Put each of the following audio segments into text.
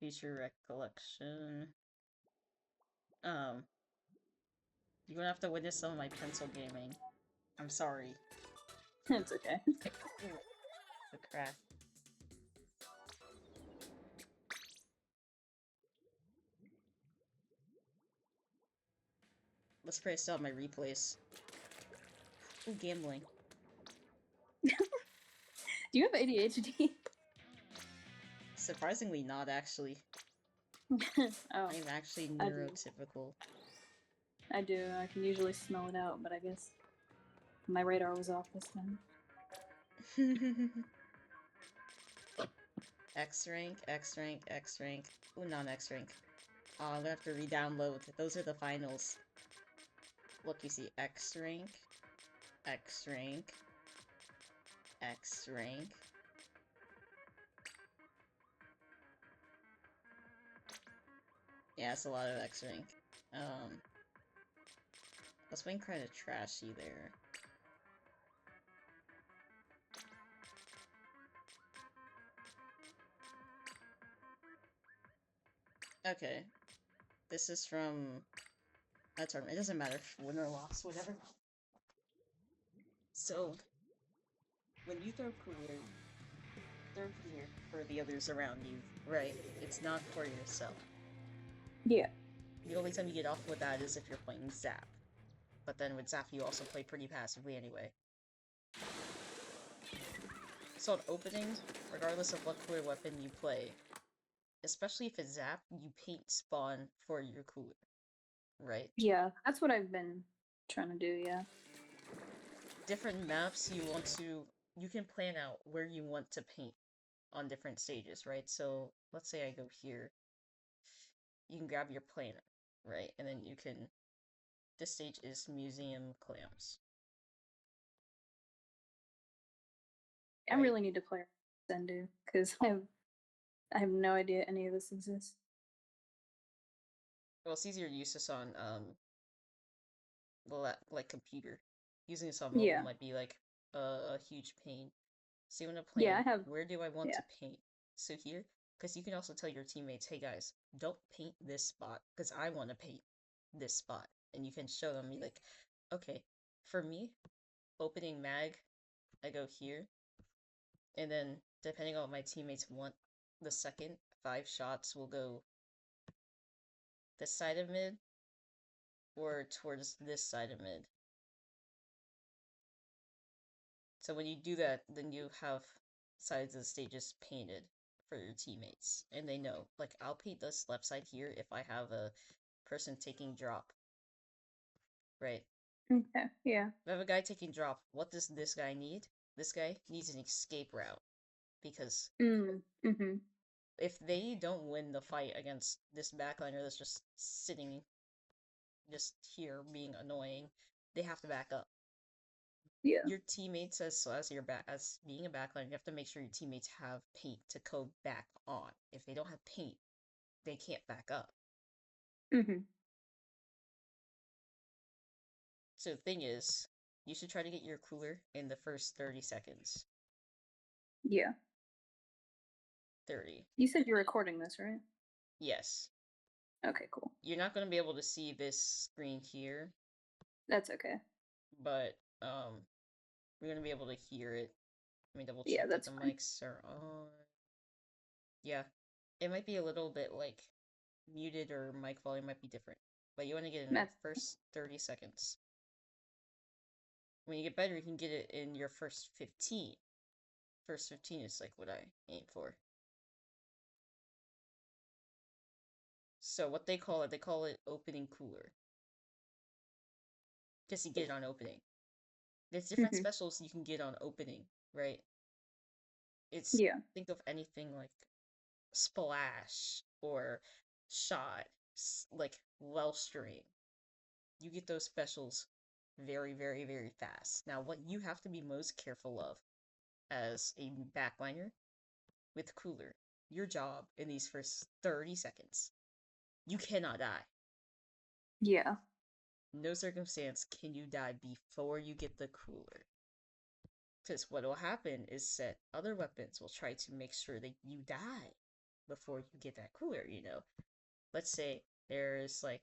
Feature recollection. Um, you're gonna have to witness some of my pencil gaming. I'm sorry. It's okay. The crap. Let's pray still my replays. Ooh, gambling. Do you have ADHD? Surprisingly not, actually. Oh, I'm actually I do. neurotypical. I do. I can usually smell it out, but I guess my radar was off this time. X rank, X rank, X rank. Ooh, non-X rank. Oh, I'm gonna have to re-download. Those are the finals. Look, you see X rank, X rank, X rank. Yeah, it's a lot of X rank. That's been kind of trashy there. Okay, this is from a tournament. It doesn't matter if win or loss, whatever. So, when you throw cooler for the others around you, right? It's not for yourself. Yeah. The only time you get off with that is if you're playing Zap. But then with Zap, you also play pretty passively anyway. So on opening, regardless of what cooler weapon you play, especially if it's Zap, you paint spawn for your cooler, right? Yeah, that's what I've been trying to do, yeah. Different maps you can plan out where you want to paint on different stages, right? So let's say I go here, you can grab your planner, right? And then you can, this stage is Museum Clams, I right? really need to play Zendu, because I have no idea any of this exists. Well, it's easier to use this on, like computer. Using this on mobile Yeah. might be like a huge pain. So you want to Yeah, plan, I have, where do I want yeah. to paint? So here, because you can also tell your teammates, hey guys, don't paint this spot, because I want to paint this spot. And you can show them, be like, okay, for me, opening mag, I go here, and then depending on what my teammates want, the second 5 shots will go this side of mid, or towards this side of mid. So when you do that, then you have sides of the stages painted for your teammates, and they know, like, I'll paint this left side here if I have a person taking drop, right? Okay, yeah. If I have a guy taking drop, what does this guy need? This guy needs an escape route, because Mm-hmm. if they don't win the fight against this backliner that's just sitting just here being annoying, they have to back up. Yeah. Your teammates, as your back as being a backline, you have to make sure your teammates have paint to go back on. If they don't have paint, they can't back up. Mm-hmm. So the thing is, you should try to get your cooler in the first 30 seconds. Yeah. 30. You said you're recording this, right? Yes. Okay, cool. You're not going to be able to see this screen here, That's okay. but you're going to be able to hear it. Let me double Yeah, check that that's the fine. mics are on. Yeah. It might be a little bit like muted, or mic volume might be different. But you want to get in the That's first 30 seconds. When you get better, you can get it in your first 15. First 15 is like what I aim for. So what they call it opening cooler. Because you get it on opening. There's different mm-hmm. specials you can get on opening, right? It's, Yeah. think of anything like splash or shot, like Wellstream. You get those specials very, very, very fast. Now, what you have to be most careful of as a backliner with cooler, your job in these first 30 seconds, you cannot die. Yeah. No circumstance can you die before you get the cooler. Because what will happen is that other weapons will try to make sure that you die. before you get that cooler, you know. Let's say there's like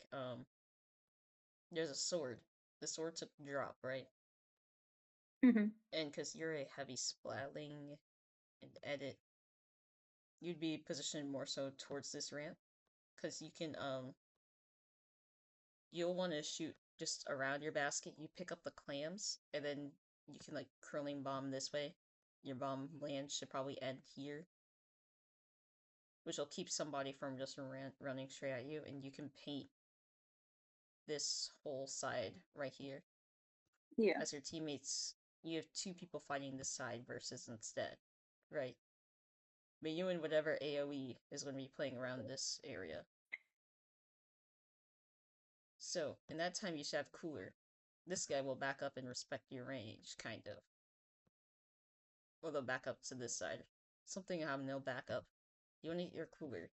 there's a sword. The sword took drop, right? Mhm. And because you're a heavy splatling and edit, you'd be positioned more so towards this ramp. Because you can you'll want to shoot just around your basket. You pick up the clams, and then you can like curling bomb this way. Your bomb land should probably end here, which will keep somebody from just running straight at you, and you can paint this whole side right here Yeah. as your teammates. You have two people fighting this side versus instead, right? But you and whatever AoE is going to be playing around this area. So, in that time, you should have cooler. This guy will back up and respect your range, kind of. Or they'll back up to this side. Something I have no backup. You want to get your cooler.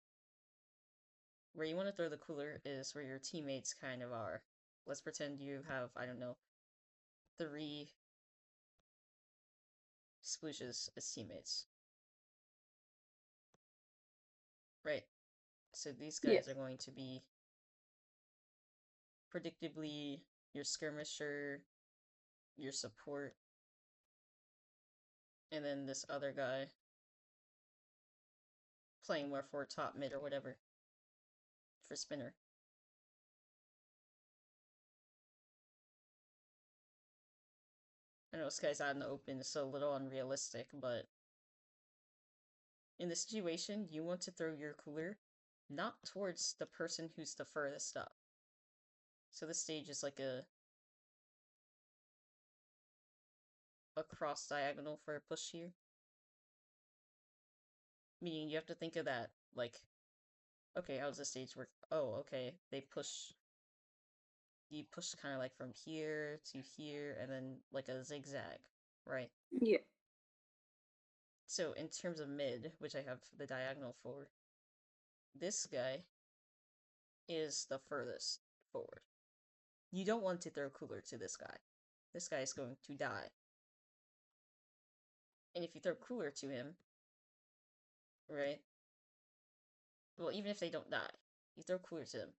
Where you want to throw the cooler is where your teammates kind of are. Let's pretend you have, I don't know, three splooshes as teammates. Right. So these Yeah. guys are going to be predictably your skirmisher, your support, and then this other guy playing more for top mid or whatever for spinner. I know this guy's out in the open, so a little unrealistic, but in this situation, you want to throw your cooler not towards the person who's the furthest up. So this stage is like a cross diagonal for a push here. Meaning you have to think of that like, okay, how does this stage work? Oh, okay, you push kind of like from here to here and then like a zigzag, right? Yeah. So in terms of mid, which I have the diagonal for, this guy is the furthest forward. You don't want to throw cooler to this guy. This guy is going to die. And if you throw cooler to him, right? Well, even if they don't die, you throw cooler to them.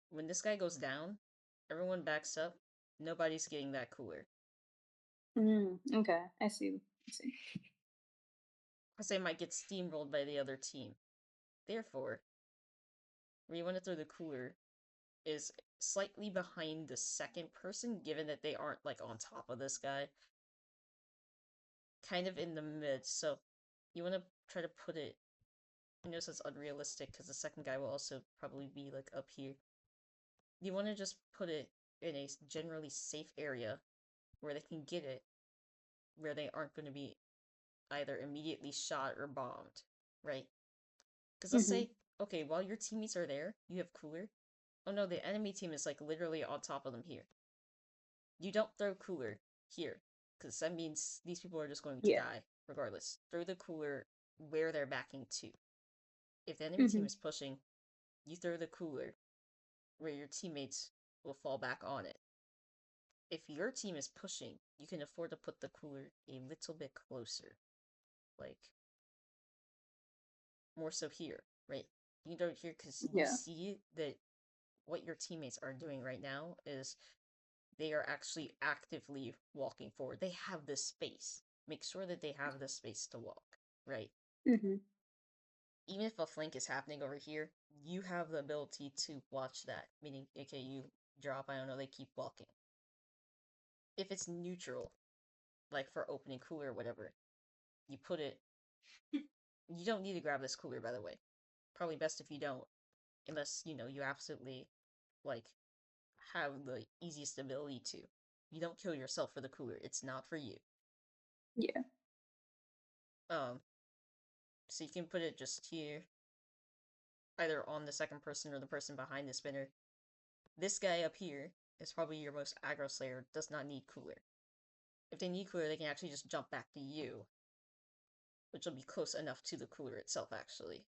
When this guy goes down, everyone backs up. Nobody's getting that cooler. Okay. I see. I see. Because they might get steamrolled by the other team. Therefore, where you want to throw the cooler is slightly behind the second person, given that they aren't like on top of this guy. Kind of in the mid, so you want to try to put it. I know it's unrealistic because the second guy will also probably be like up here. You want to just put it in a generally safe area where they can get it, where they aren't going to be either immediately shot or bombed, right? Because let's Mhm. say, okay, while your teammates are there, you have cooler. Oh no, the enemy team is like literally on top of them here. You don't throw cooler here, because that means these people are just going to Yeah. die regardless. Throw the cooler where they're backing to. If the enemy team Mhm. is pushing, you throw the cooler where your teammates will fall back on it. If your team is pushing, you can afford to put the cooler a little bit closer. Like, more so here, right? You don't here because you Yeah. see that what your teammates are doing right now is they are actually actively walking forward. They have this space. Make sure that they have the space to walk, right? Mhm. Even if a flank is happening over here, you have the ability to watch that. Meaning, okay, you drop, I don't know, they keep walking. If it's neutral, like for opening cooler or whatever, you put it. You don't need to grab this cooler, by the way. Probably best if you don't, unless, you know, you absolutely, like, have the easiest ability to. You don't kill yourself for the cooler. It's not for you. Yeah. Um, so you can put it just here, either on the second person or the person behind the spinner. This guy up here is probably your most aggro slayer, does not need cooler. If they need cooler, they can actually just jump back to you, which will be close enough to the cooler itself, actually.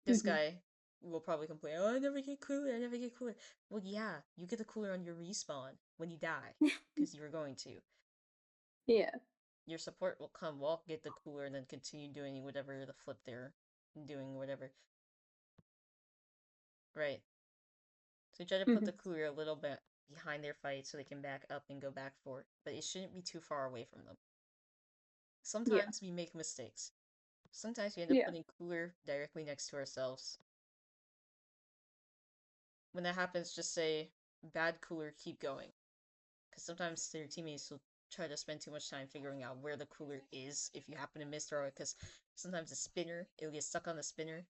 This Mhm. guy will probably complain, oh, I never get cooler, I never get cooler. Well, yeah, you get the cooler on your respawn when you die, because you were going to. Yeah. Your support will come, walk, get the cooler, and then continue doing whatever the flip there. doing whatever. Right. So try to put Hmm. the cooler a little bit behind their fight so they can back up and go back for it, but it shouldn't be too far away from them. Yeah. Sometimes we make mistakes. Sometimes we end up Yeah. putting cooler directly next to ourselves. When that happens, just say, bad cooler, keep going. Because sometimes their teammates will try to spend too much time figuring out where the cooler is if you happen to miss throw it, because sometimes the spinner, it'll get stuck on the spinner,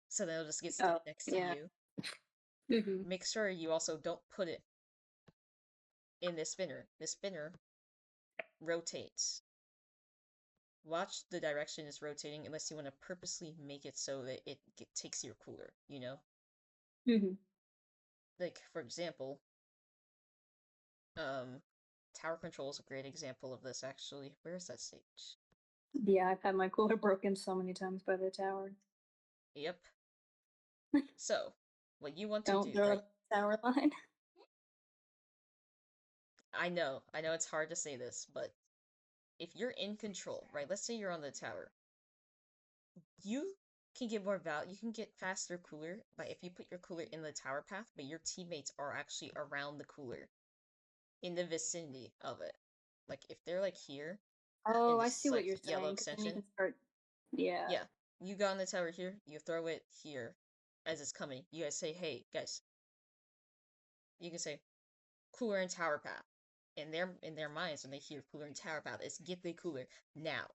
so then it'll just get stuck Oh, next to yeah. you. Hmm. Make sure you also don't put it in the spinner. The spinner rotates. Watch the direction it's rotating unless you want to purposely make it so that takes your cooler, you know? Hmm. Like, for example, um, tower control is a great example of this, actually. Where is that stage? Yeah, I've had my cooler broken so many times by the tower. Yep. So, what you want to Don't do, throw it right? up the tower line. I know it's hard to say this, but if you're in control, right? Let's say you're on the tower. You can get more value, you can get faster cooler, but if you put your cooler in the tower path, but your teammates are actually around the cooler, in the vicinity of it. Like if they're like here in Oh, I this see what like you're yellow saying. Because then you extension, can start. Yeah. yeah, you got on the tower here, you throw it here as it's coming. You guys say, hey guys, you can say cooler and tower path. In their minds when they hear cooler and tower path, it's get the cooler now.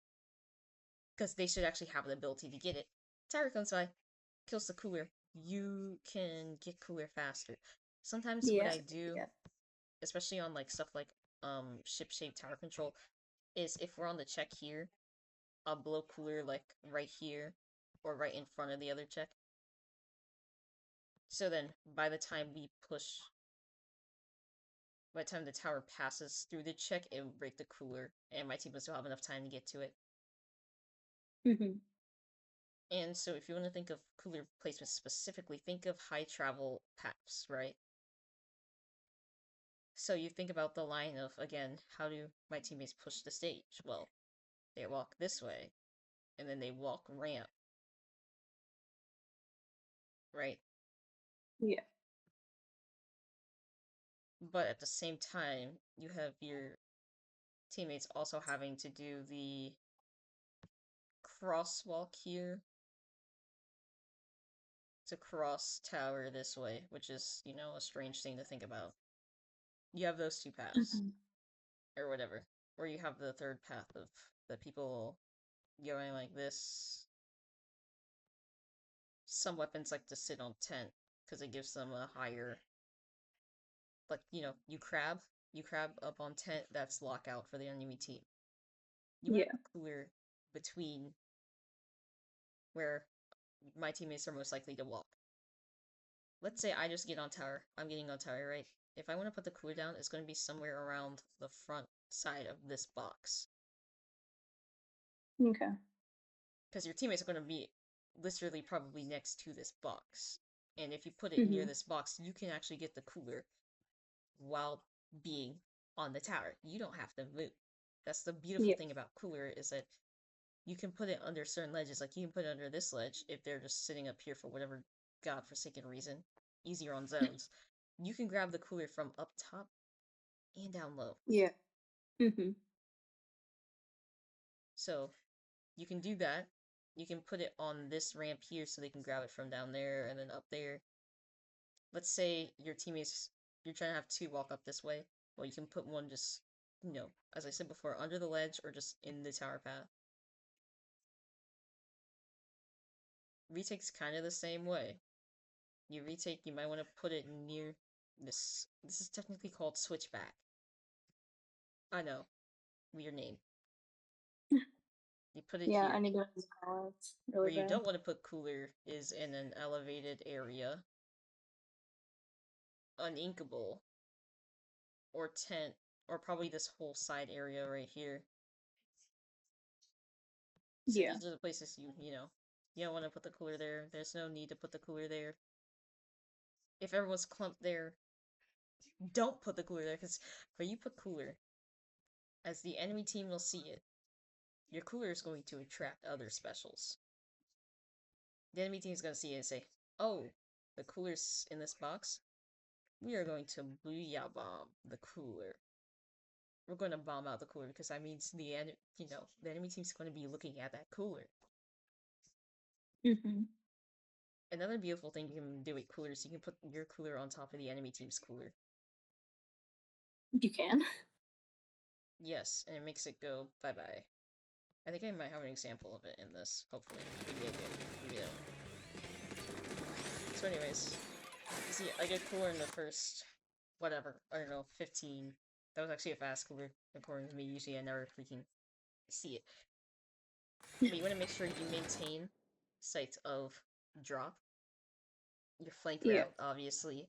Because they should actually have the ability to get it. Tower comes by, kills the cooler. You can get cooler faster. Sometimes what Yeah. I do, Yeah. especially on like stuff like ship shape tower control, is if we're on the check here, I'll blow cooler like right here or right in front of the other check. So then by the time we push, by the time the tower passes through the check, it will break the cooler, and my team will still have enough time to get to it. Hmm. And so if you want to think of cooler placement specifically, think of high travel paths, right? So you think about the line of, again, how do my teammates push the stage? Well, they walk this way, and then they walk ramp, right? Yeah. But at the same time, you have your teammates also having to do the crosswalk here to cross tower this way, which is, a strange thing to think about. You have those two paths, Hmm. or whatever. Or you have the third path of the people going like this. Some weapons like to sit on tent because it gives them a higher, like, you crab up on tent, that's lockout for the enemy team. You want to Yeah. put cooler between where my teammates are most likely to walk. Let's say I just get on tower. I'm getting on tower, right? If I want to put the cooler down, it's going to be somewhere around the front side of this box. Okay. Because your teammates are going to be literally probably next to this box. And if you put it near Hmm. this box, you can actually get the cooler while being on the tower. You don't have to move. That's the beautiful Yeah. thing about cooler is that you can put it under certain ledges. Like you can put it under this ledge if they're just sitting up here for whatever godforsaken reason. Easier on zones. You can grab the cooler from up top and down low. Yeah. Hmm. So you can do that. You can put it on this ramp here so they can grab it from down there and then up there. Let's say your teammates, you're trying to have two walk up this way. Well, you can put one just, as I said before, under the ledge or just in the tower path. Retake's kind of the same way. You retake, you might want to put it near this. This is technically called switchback. I know, weird name. You put it Yeah, I here. need to these callouts really Where you bad. don't want to put cooler is in an elevated area, uninkable, or tent, or probably this whole side area right here. So Yeah. these are the places you don't want to put the cooler there. There's no need to put the cooler there. If everyone's clumped there, don't put the cooler there, because where you put cooler, as the enemy team will see it, your cooler is going to attract other specials. The enemy team's gonna see it and say, "Oh, the cooler's in this box. We are going to booyah bomb the cooler. We're going to bomb out the cooler because that means the enemy team's going to be looking at that cooler." Mm-hmm. Another beautiful thing you can do with coolers, you can put your cooler on top of the enemy team's cooler. You can. Yes, and it makes it go bye bye. I think I might have an example of it in this. Hopefully, maybe I do. Maybe I don't. So, anyways, you see, I get cooler in the first, whatever, I don't know, 15. That was actually a fast cooler, according to me. Usually, I never freaking see it. But you want to make sure you maintain sight of drop. Your flank Yeah. route, obviously.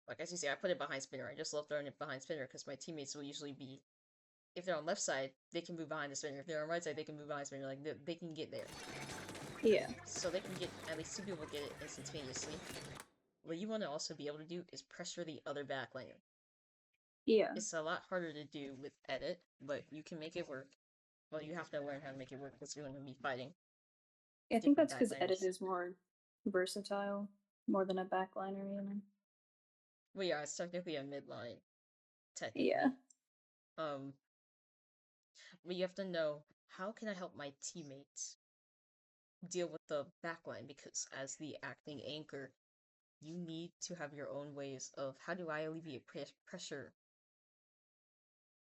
Like as you see, I put it behind spinner. I just love throwing it behind spinner because my teammates will usually be, if they're on left side, they can move behind the spinner. If they're on right side, they can move behind spinner. Like they can get there. Yeah. So they can get, at least two people get it instantaneously. What you want to also be able to do is pressure the other backliner. Yeah. It's a lot harder to do with edit, but you can make it work. Well, you have to learn how to make it work because you're going to be fighting I think different that's because edit backliners. is more versatile, more than a backliner, you know? Well, yeah, it's technically a midline, Yeah. technically. Um, but you have to know, how can I help my teammates deal with the backline? Because as the acting anchor, you need to have your own ways of, how do I alleviate pressure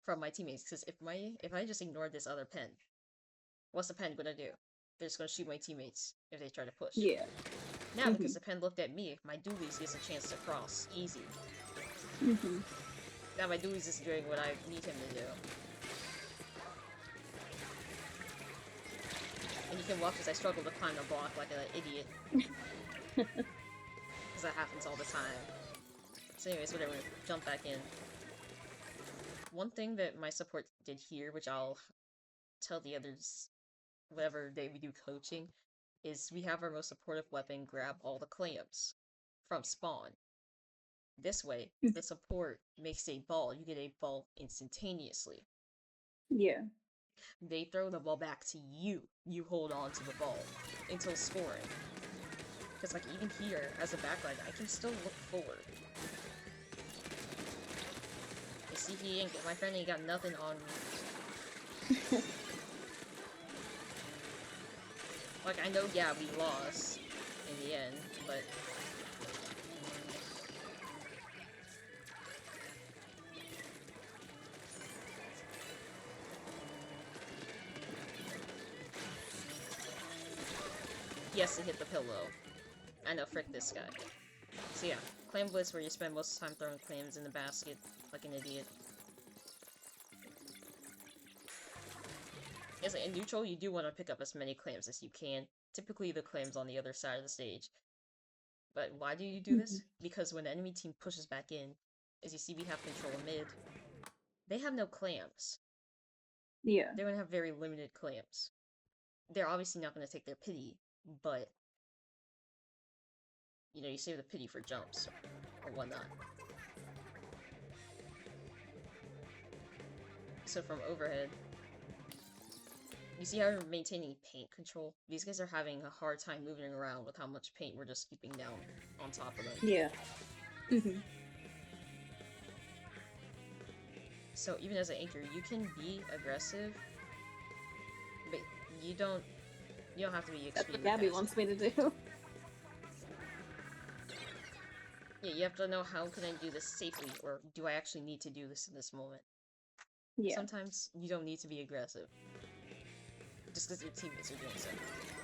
from my teammates? Because if I just ignore this other pen, what's the pen gonna do? They're just gonna shoot my teammates if they try to push. Yeah. Now, Mm-hmm. because the pen looked at me, my dualies gets a chance to cross easy. Mm-hmm. Now my dualies is doing what I need him to do. And you can watch as I struggle to climb the block like an idiot. Because that happens all the time. So anyways, whatever, jump back in. One thing that my support did here, which I'll tell the others whatever day we do coaching, is we have our most supportive weapon grab all the clams from spawn. This way, the support makes a ball. You get a ball instantaneously. Yeah. They throw the ball back to you. You hold on to the ball until scoring. Because like even here, as a backline, I can still look forward. You see, my friend ain't got nothing on me. Like, I know, yeah, we lost in the end, but... he has to hit the pillow. I know, frick this guy. So yeah, Clam Blitz, where you spend most of the time throwing clams in the basket, like an idiot. Yes, in neutral, you do want to pick up as many clams as you can. Typically, the clams on the other side of the stage. But why do you do this? Because when the enemy team pushes back in, as you see, we have control of mid. They have no clams. Yeah. They're going to have very limited clams. They're obviously not going to take their pity, but... you know, you save the pity for jumps, or whatnot. So from overhead, you see how we're maintaining paint control? These guys are having a hard time moving around with how much paint we're just keeping down on top of them. Yeah. Mm-hmm. So even as an anchor, you can be aggressive, but you don't have to be That's what extremely Gabby fast. wants me to do. Yeah, you have to know, how can I do this safely, or do I actually need to do this in this moment? Yeah. Sometimes you don't need to be aggressive, just because your teammates are doing so.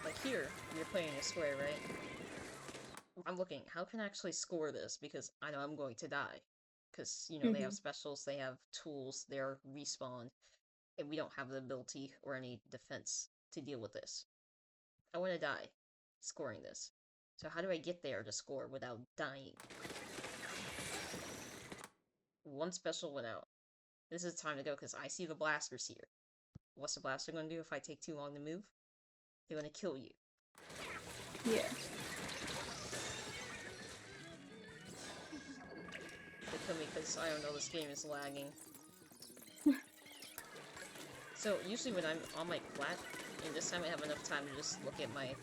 Like here, you're playing a square, right? I'm looking, how can I actually score this? Because I know I'm going to die. Because, you know, they have specials, they have tools, they're respawned, and we don't have the ability or any defense to deal with this. I want to die scoring this. So how do I get there to score without dying? One special went out. This is time to go because I see the blasters here. What's the blaster going to do if I take too long to move? They're going to kill you. Yeah. They kill me because, I don't know, this game is lagging. So usually when I'm on my plat, and this time I have enough time to just look at my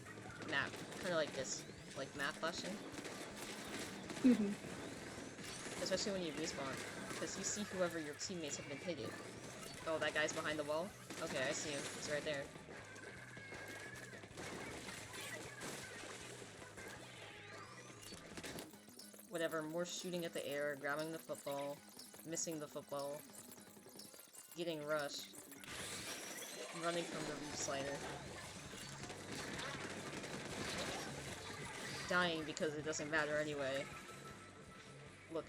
map, kind of like this, like map flashing. Mhm. Especially when you respawn, because you see whoever your teammates have been hitting. Oh, that guy's behind the wall? Okay, I see him. He's right there. Whatever, more shooting at the air, grabbing the football, missing the football, getting rushed, running from the roof slider, dying because it doesn't matter anyway. Look,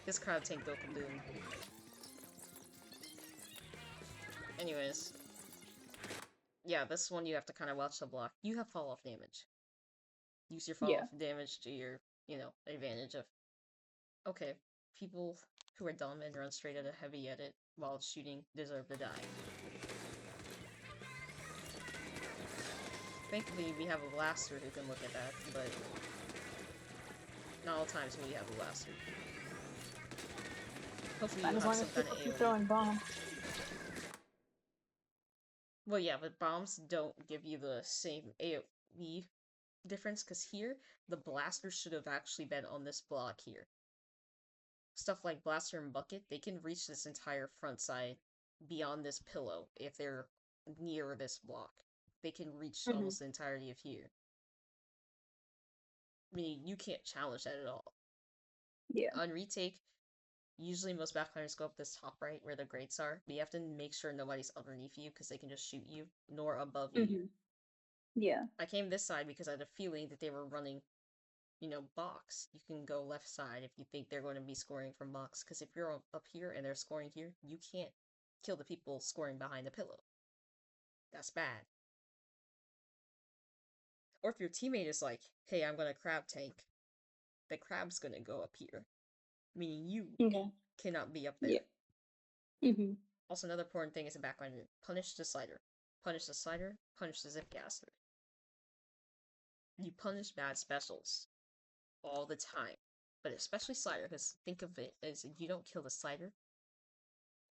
this crowd tank go kaboom. Anyways, yeah, this one you have to kind of watch the block. You have fall off damage. Use your fall Yeah. off damage to your, advantage of, okay, people who are dumb and run straight at a heavy edit while shooting deserve to die. Thankfully, we have a blaster who can look at that, but not all times will we have a blaster. Hopefully And you as have long some as kind people of keep AoE. throwing bombs. Well, yeah, but bombs don't give you the same AoE difference, because here, the blaster should have actually been on this block here. Stuff like blaster and bucket, they can reach this entire front side beyond this pillow if they're near this block. They can reach Mhm. almost the entirety of here. I mean, you can't challenge that at all. Yeah. On retake, usually most backliners go up this top right where the grates are, but you have to make sure nobody's underneath you because they can just shoot you, nor above you. Mhm. Yeah. I came this side because I had a feeling that they were running, box. You can go left side if you think they're going to be scoring from box, because if you're up here and they're scoring here, you can't kill the people scoring behind the pillow. That's bad. Or if your teammate is like, hey, I'm gonna crab tank, the crab's gonna go up here, meaning you Okay. cannot be up Yeah. there. Mhm. Also, another important thing is a backline. Punish the slider. Punish the slider, punish the zip gaster. You punish bad specials all the time, but especially slider, because think of it as if you don't kill the slider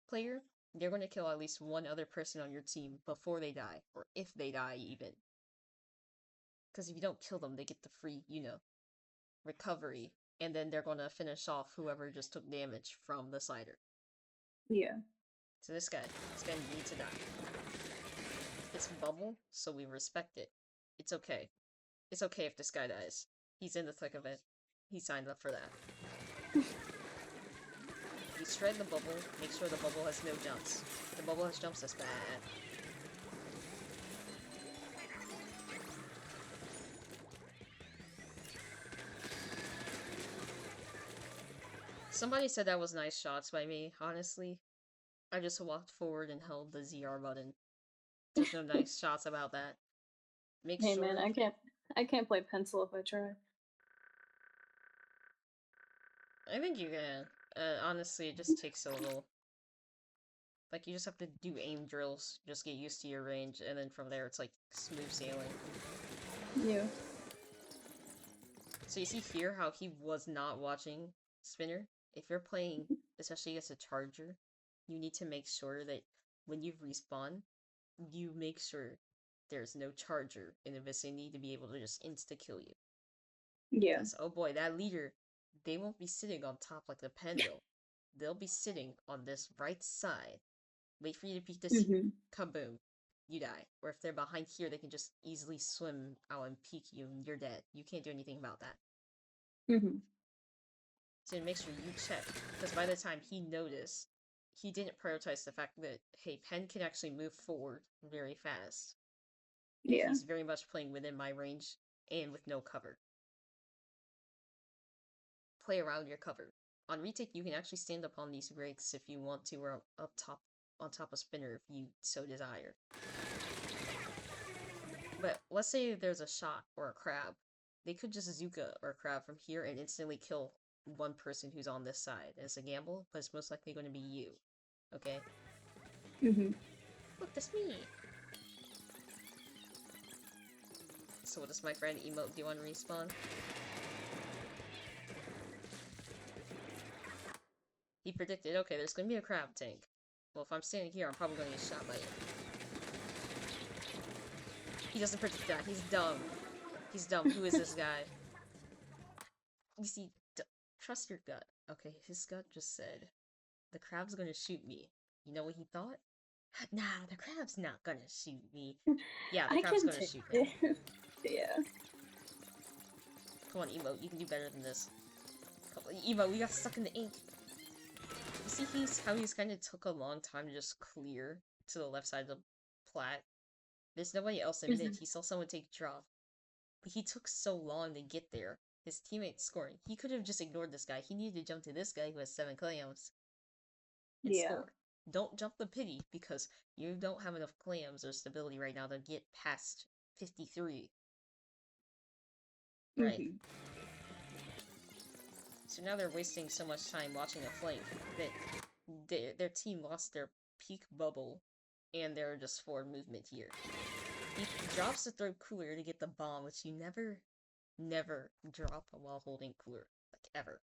player, they're going to kill at least one other person on your team before they die, or if they die even. Because if you don't kill them, they get the free, recovery, and then they're going to finish off whoever just took damage from the slider. Yeah. So this guy needs to die. It's bubble, so we respect it. It's okay. It's okay if this guy dies. He's in the thick of it. He signed up for that. You shred the bubble, make sure the bubble has no jumps. If the bubble has jumps, that's bad. Somebody said that was nice shots by me, honestly. I just walked forward and held the ZR button. There's no nice shots about that. Make Hey man, sure... I can't play pencil if I try. I think you can. Honestly, it just takes a little... Like, you just have to do aim drills, just get used to your range, and then from there it's like smooth sailing. Yeah. So you see here how he was not watching Spinner? If you're playing, especially against a charger, you need to make sure that when you respawn, you make sure there's no charger in the vicinity to be able to just insta-kill you. Yeah. Because, oh boy, that leader, they won't be sitting on top like the pen will. They'll be sitting on this right side. Wait for you to peek to see. Mhm. Kaboom. You die. Or if they're behind here, they can just easily swim out and peek you and you're dead. You can't do anything about that. Mhm. So make sure you check, because by the time he noticed, he didn't prioritize the fact that, hey, Pen can actually move forward very fast. And Yeah. he's very much playing within my range and with no cover. Play around your cover. On retake, you can actually stand up on these rakes if you want to, or up top, on top of Spinner if you so desire. But let's say there's a shot or a crab. They could just Zuka or crab from here and instantly kill one person who's on this side. It's a gamble, but it's most likely going to be you. Okay? Mhm. Look, that's me! So what does my friend emote do on respawn? He predicted, okay, there's going to be a crab tank. Well, if I'm standing here, I'm probably going to get shot by it. He doesn't predict that. He's dumb. He's dumb. Who is this guy? You see, trust your gut. Okay, his gut just said, the crab's gonna shoot me. You know what he thought? Nah, the crab's not gonna shoot me. Yeah, the I crab's can gonna take shoot him. it. Yeah. Come on, Emo, you can do better than this. Come on, Emo, we got stuck in the ink. You see how he's kind of took a long time to just clear to the left side of the plat? There's nobody else in mid. Mhm. He saw someone take drop. But he took so long to get there. His teammates scoring. He could have just ignored this guy. He needed to jump to this guy who has 7 clams and Yeah. score. Don't jump the pity because you don't have enough clams or stability right now to get past 53. Right? Mhm. So now they're wasting so much time watching a flank that their team lost their peak bubble and their just forward movement here. He drops the throw cooler to get the bomb, which you never drop while holding cooler. Like, ever.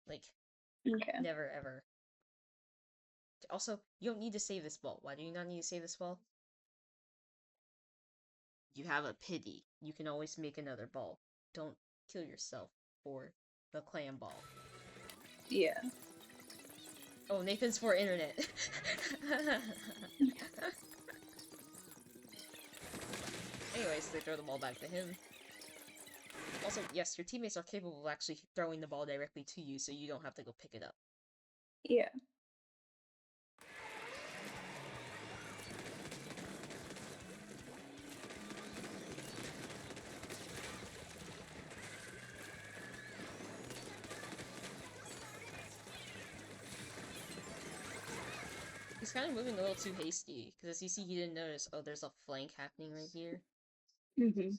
Like, Okay. never ever. Also, you don't need to save this ball. Why do you not need to save this ball? You have a pity. You can always make another ball. Don't kill yourself for the clam ball. Yeah. Oh, Nathan's for internet. Anyways, they throw the ball back to him. Also, yes, your teammates are capable of actually throwing the ball directly to you, so you don't have to go pick it up. Yeah. He's kind of moving a little too hasty, because as you see, he didn't notice, oh, there's a flank happening right here. Mhm.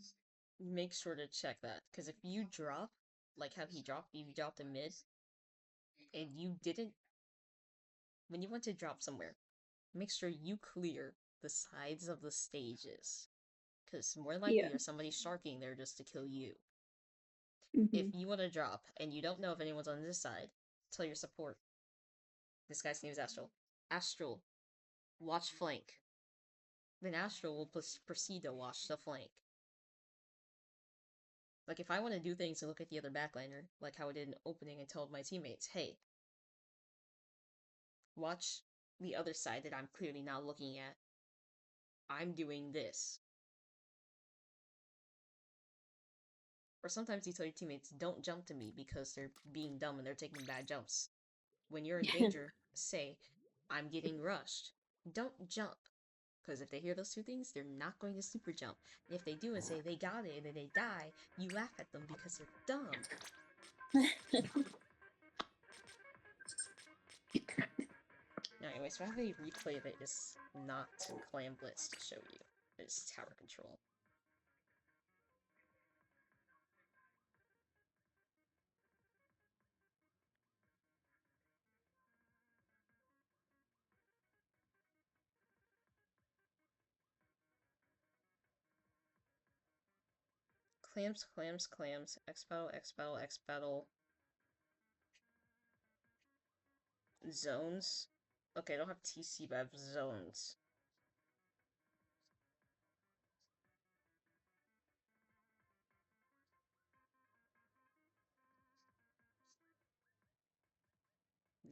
Make sure to check that, because if you drop, like how he dropped, you dropped a mid, and you didn't, when you want to drop somewhere, make sure you clear the sides of the stages, because more likely Yeah. there's somebody sharking there just to kill you. If Mhm. you want to drop, and you don't know if anyone's on this side, tell your support. This guy's name is Astral. Astral, watch flank. Then Astral will proceed to watch the flank. Like, if I want to do things and look at the other backliner, like how I did in opening and told my teammates, hey, watch the other side that I'm clearly not looking at. I'm doing this. Or sometimes you tell your teammates, don't jump to me because they're being dumb and they're taking bad jumps. When you're in danger, say, I'm getting rushed. Don't jump. Because if they hear those two things, they're not going to super jump. And if they do and say they got it and then they die, you laugh at them because they're dumb. Anyways, so I have a replay that is not Clam Blitz to show you. It's tower control. Clams, clams, clams. X battle, X battle, X battle. Zones. Okay, I don't have TC, but I have zones.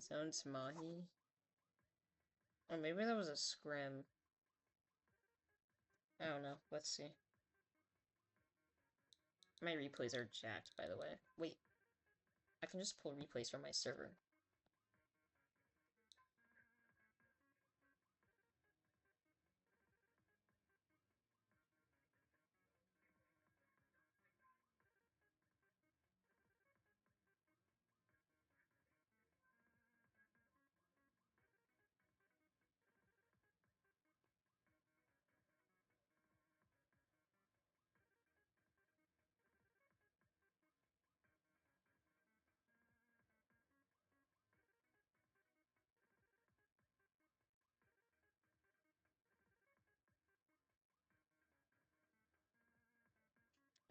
Zones Mahi. Or maybe that was a scrim. I don't know. Let's see. My replays are jacked, by the way. Wait. I can just pull replays from my server.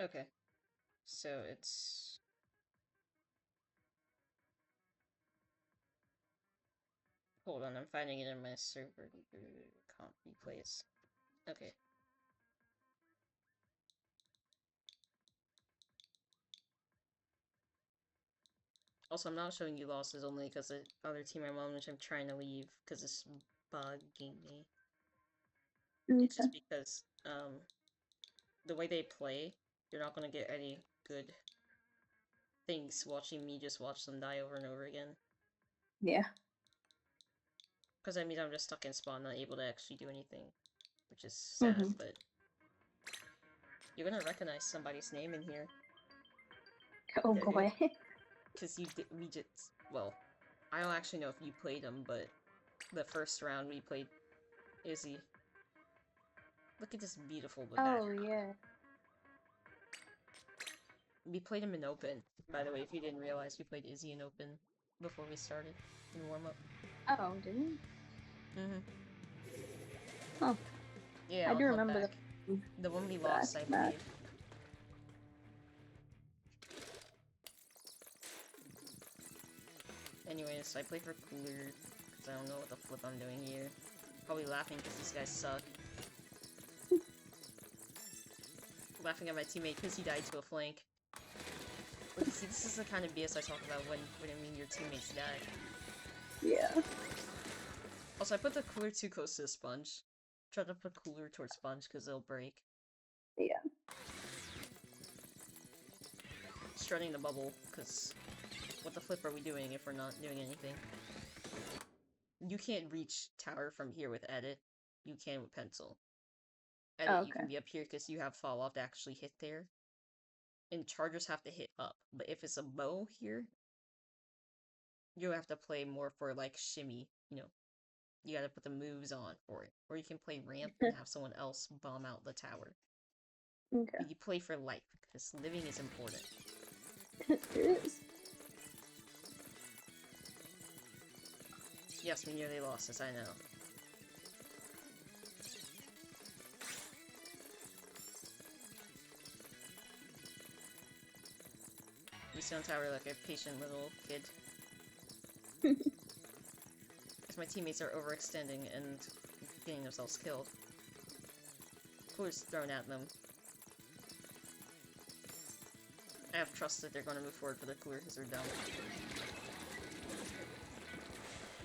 Okay. So it's... Hold on, I'm finding it in my server. Comp replays. Okay. Also, I'm not showing you losses only because the other team I'm on, which I'm trying to leave because it's bugging me. It's Okay. just because the way they play, you're not gonna get any good things watching me just watch them die over and over again. Yeah. Because I mean, I'm just stuck in spawn, not able to actually do anything, which is sad. Mm-hmm. But you're gonna recognize somebody's name in here. Oh boy. Because we just, well, I don't actually know if you played him, but the first round we played Izzy. Look at this beautiful back. Oh yeah. We played him in open, by the way, if you didn't realize, we played Izzy in open before we started in warm-up. Oh, did we? Mm-hmm. Oh. Yeah, I I'll do club remember back. The one we the lost, I match. believe. Anyways, I play for Cooler, because I don't know what the flip I'm doing here. Probably laughing because these guys suck. Laughing at my teammate because he died to a flank. But you see, this is the kind of BS I talk about when I mean your teammates die. Yeah. Also, I put the Cooler too close to the sponge. Try to put Cooler towards sponge because it'll break. Yeah. Strutting the bubble, because what the flip are we doing if we're not doing anything? You can't reach tower from here with edit. You can with pencil. Edit, Oh, you okay. can be up here because you have fall off to actually hit there. And chargers have to hit up. But if it's a bow here, you have to play more for like shimmy, you know. You gotta put the moves on for it. Or you can play ramp and have someone else bomb out the tower. Okay. But you play for life, because living is important. It is. Yes, we nearly lost this, I know. You sit on tower like a patient little kid. Because my teammates are overextending and getting themselves killed. Cooler's thrown at them. I have trust that they're going to move forward for their cooler because they're dumb.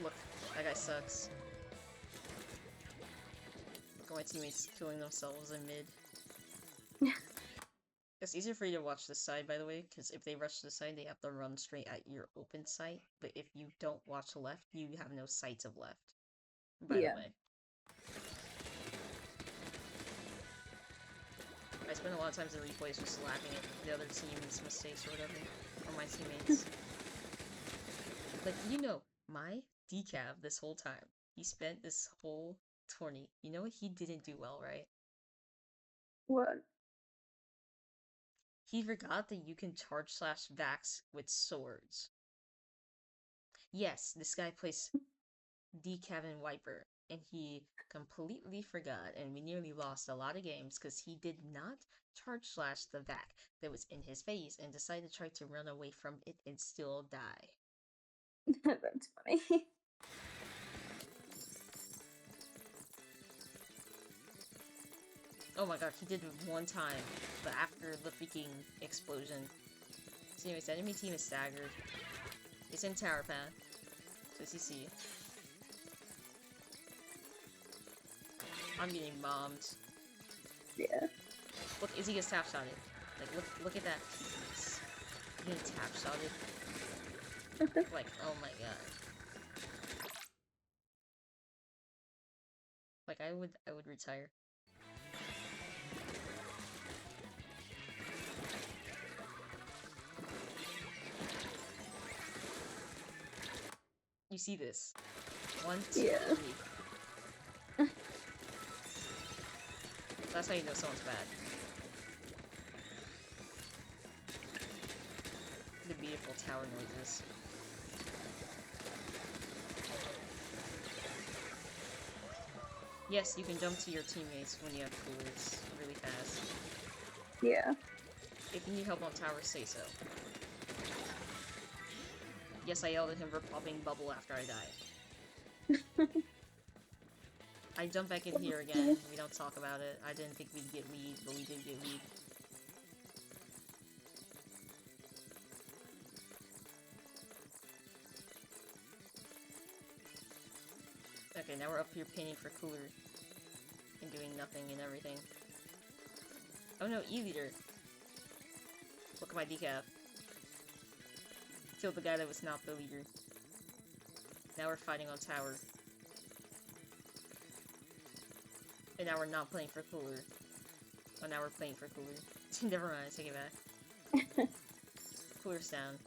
Look, that guy sucks. Look at my teammates killing themselves in mid. It's easier for you to watch this side, by the way, because if they rush this side, they have to run straight at your open sight. But if you don't watch left, you have no sights of left. By the way. I spend a lot of times in replays just laughing at the other team's mistakes or whatever. Or my teammates. Like, you know, my decaf this whole time, he spent this whole tourney. You know what he didn't do well, right? What? He forgot that you can charge slash vax with swords. Yes, this guy plays decaf and wiper, and he completely forgot, and we nearly lost a lot of games because he did not charge slash the vac that was in his face and decided to try to run away from it and still die. That's funny. Oh my god, he did it one time, but after the freaking explosion. So anyways, the enemy team is staggered. It's in tower path. So as you see. I'm getting bombed. Yeah. Look, Izzy gets tap shotted. Like, look at that. He's getting tap shotted. Like, oh my god. Like, I would retire. You see this. 1, 2, Yeah. 3. That's how you know someone's bad. The beautiful tower noises. Yes, you can jump to your teammates when you have coolers really fast. Yeah. If you need help on tower, say so. Yes, I yelled at him for popping bubble after I died. I jump back in here again. We don't talk about it. I didn't think we'd get lead, but we did get lead. Okay, now we're up here painting for cooler. And doing nothing and everything. Oh no, E-liter! Look at my decaf. Killed the guy that was not the leader. Now we're fighting on tower. And now we're not playing for cooler. Oh, now we're playing for cooler. Never mind, take it back. Cooler's down.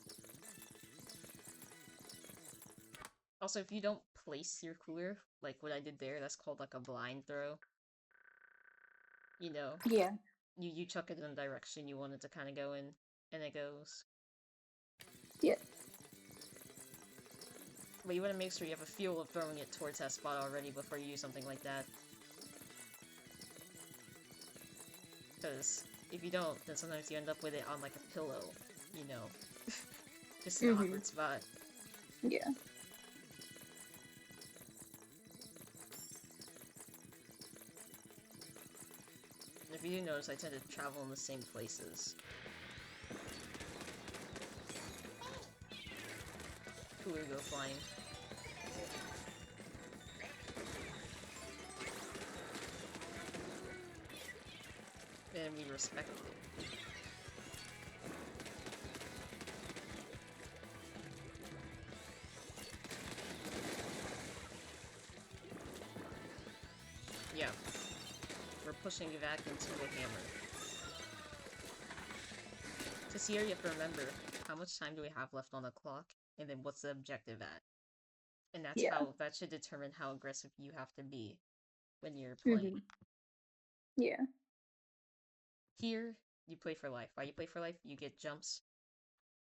Also, if you don't place your cooler, like what I did there, that's called like a blind throw. You know? Yeah. You chuck it in the direction you want it to kind of go in, and it goes. Yeah. But you want to make sure you have a feel of throwing it towards that spot already before you use something like that. Because if you don't, then sometimes you end up with it on like a pillow, you know? Just an awkward spot. Yeah. If you do notice, I tend to travel in the same places. Cooler go flying. And we respect it. Yeah. We're pushing it back into a hammer. To see here, you have to remember, how much time do we have left on the clock? And then what's the objective at? And that's how, that should determine how aggressive you have to be when you're playing. Yeah. Here, you play for life. Why you play for life? You get jumps,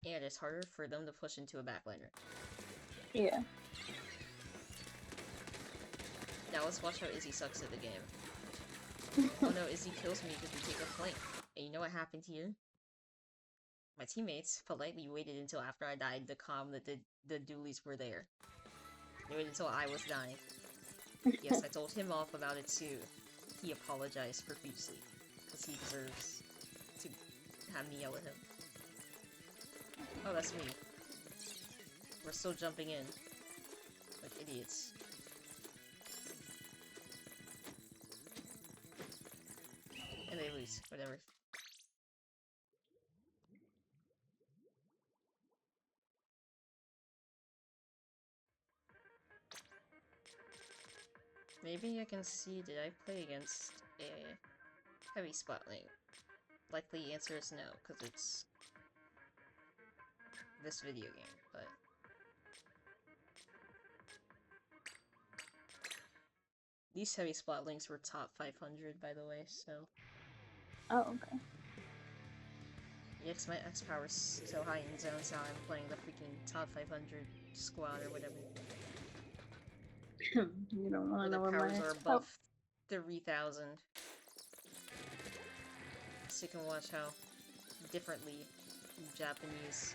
and it's harder for them to push into a backliner. Yeah. Now let's watch how Izzy sucks at the game. Oh no, Izzy kills me because we take a flank. And you know what happened here? My teammates politely waited until after I died to calm that the dualies were there. They waited until I was dying. Yes, I told him off about it too. He apologized profusely. Because he deserves to have me yell at him. Oh, that's me. We're still jumping in. Like idiots. And they lose. Whatever. Maybe I can see, did I play against a heavy spotling? Likely answer is no, because it's this video game, but... These heavy spotlings were top 500, by the way, so... Oh, okay. Yeah, cause my X power is so high in zones now I'm playing the freaking top 500 squad or whatever. You don't want to know where where the powers my are above 3,000. So you can watch how differently Japanese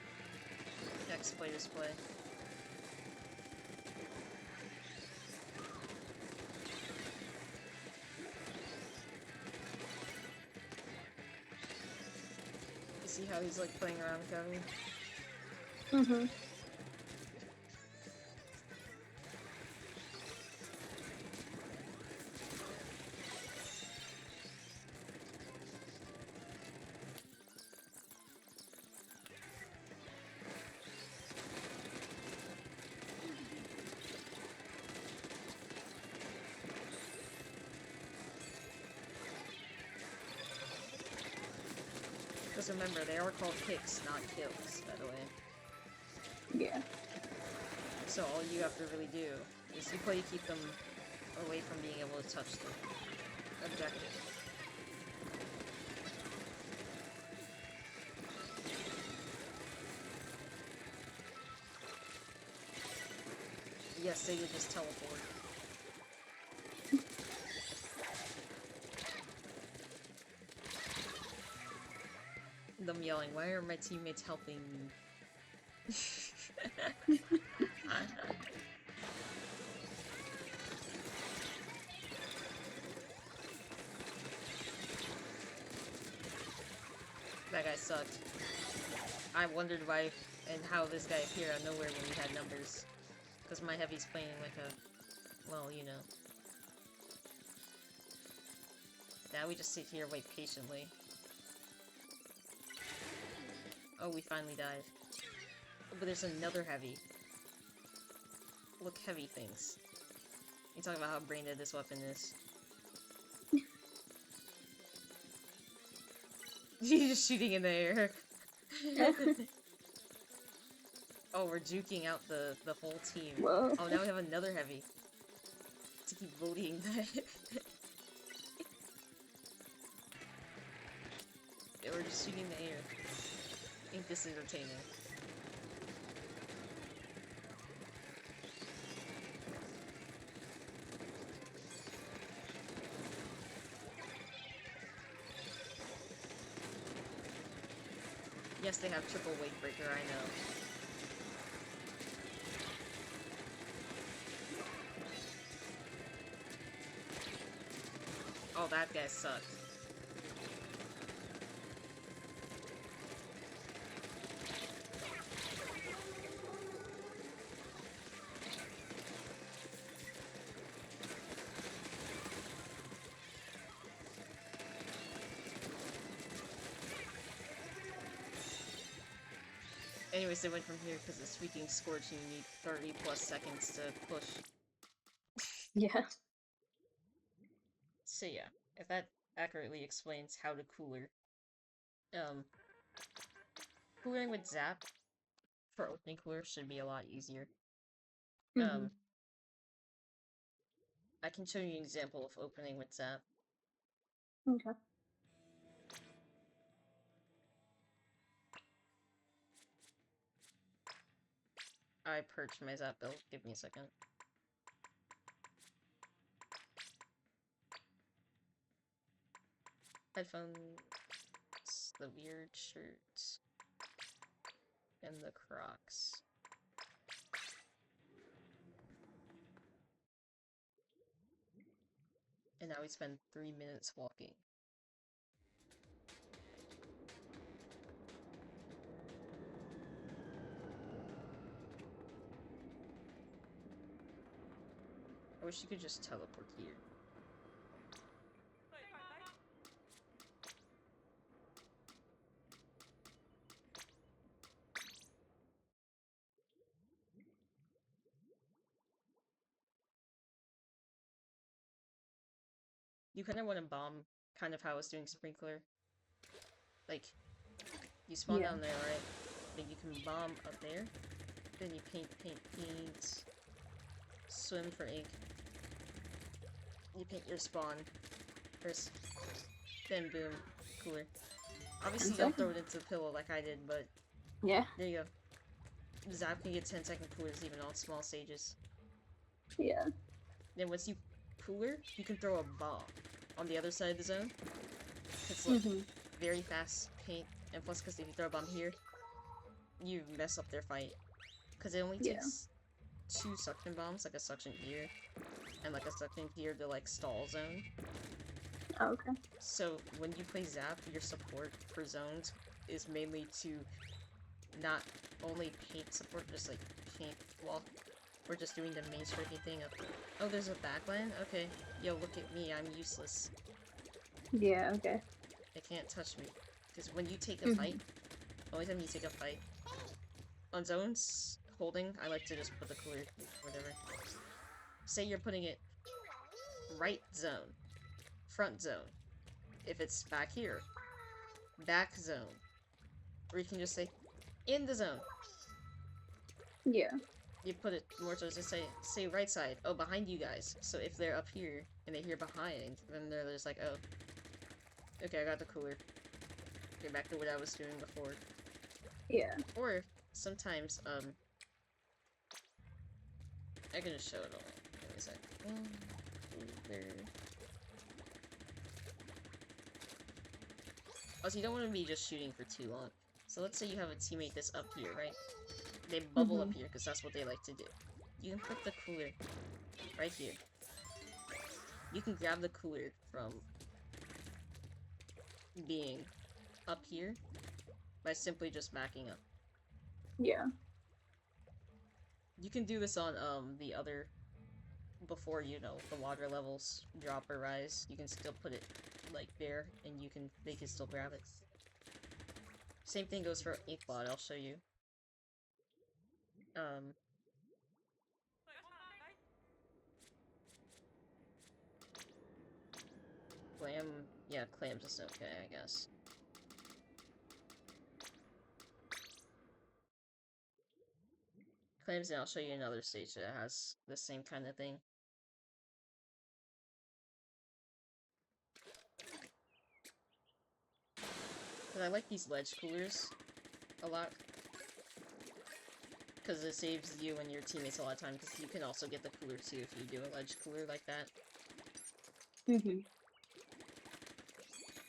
X players play. You see how he's like playing around the cover? Because remember, they are called kicks, not kills, by the way. Yeah. So all you have to really do is you play to keep them away from being able to touch the objective. Yes, they did just teleport. Them yelling, why are my teammates helping me? That guy sucked. I wondered why and how this guy appeared out of nowhere when we had numbers. Because my heavy's playing like a well, you know. Now we just sit here and wait patiently. Oh, we finally died. Oh, but there's another heavy. Look, heavy things. You talking about how brain dead this weapon is. He's just shooting in the air. Oh, we're juking out the whole team. Whoa. Oh, now we have another heavy. To keep bullying that. Yeah, we're just shooting in the air. Ain't this entertaining? Yes, they have triple weight breaker, I know. Oh, that guy sucked. Anyways, they went from here because it's freaking Scorch and you need 30 plus seconds to push. Yeah. So yeah, if that accurately explains how to cooler. Coolering with Zap for opening cooler should be a lot easier. I can show you an example of opening with Zap. Okay. I purged my Zap build. Give me a second. Headphones, the weird shirt, and the Crocs. And now we spend 3 minutes walking. I wish you could just teleport here. You kind of want to bomb, kind of how I was doing Sprinkler. Like, you spawn down there, right? Then you can bomb up there. Then you paint, swim for ink. You paint your spawn first. Then boom, cooler. Obviously you don't throw it into the pillow like I did, but yeah. There you go. Zap can get 10-second coolers even on small stages. Yeah. Then once you cooler, you can throw a bomb on the other side of the zone. It's like very fast paint, and plus because if you throw a bomb here, you mess up their fight. Because it only takes 2 suction bombs, like a suction here, and like a suction here to like stall zone. Oh, okay. So when you play Zap, your support for zones is mainly to not only paint support, just like paint while we're just doing the main striking thing of, oh, there's a backline? Okay, yo, look at me, I'm useless. Yeah, okay. They can't touch me. Because when you take a fight, the only time you take a fight, on zones, holding, I like to just put the cooler, whatever. Say you're putting it right zone, front zone. If it's back here, back zone. Or you can just say, in the zone. Yeah. You put it more so to say right side. Oh, behind you guys. So if they're up here and they hear behind, then they're just like, oh, okay, I got the cooler. Get back to what I was doing before. Yeah. Or sometimes, I can just show it all. Give me a sec. There. Also, you don't want to be just shooting for too long. So let's say you have a teammate that's up here, right? They bubble up here because that's what they like to do. You can put the cooler right here. You can grab the cooler from being up here by simply just backing up. Yeah. You can do this on the other before, you know, the water levels drop or rise, you can still put it, like, there, and they can still grab it. Same thing goes for Inkblot, I'll show you. Um, yeah, Clam's is okay, I guess. Clams, and I'll show you another stage that has the same kind of thing. But I like these ledge coolers a lot. Because it saves you and your teammates a lot of time, because you can also get the cooler too if you do a ledge cooler like that.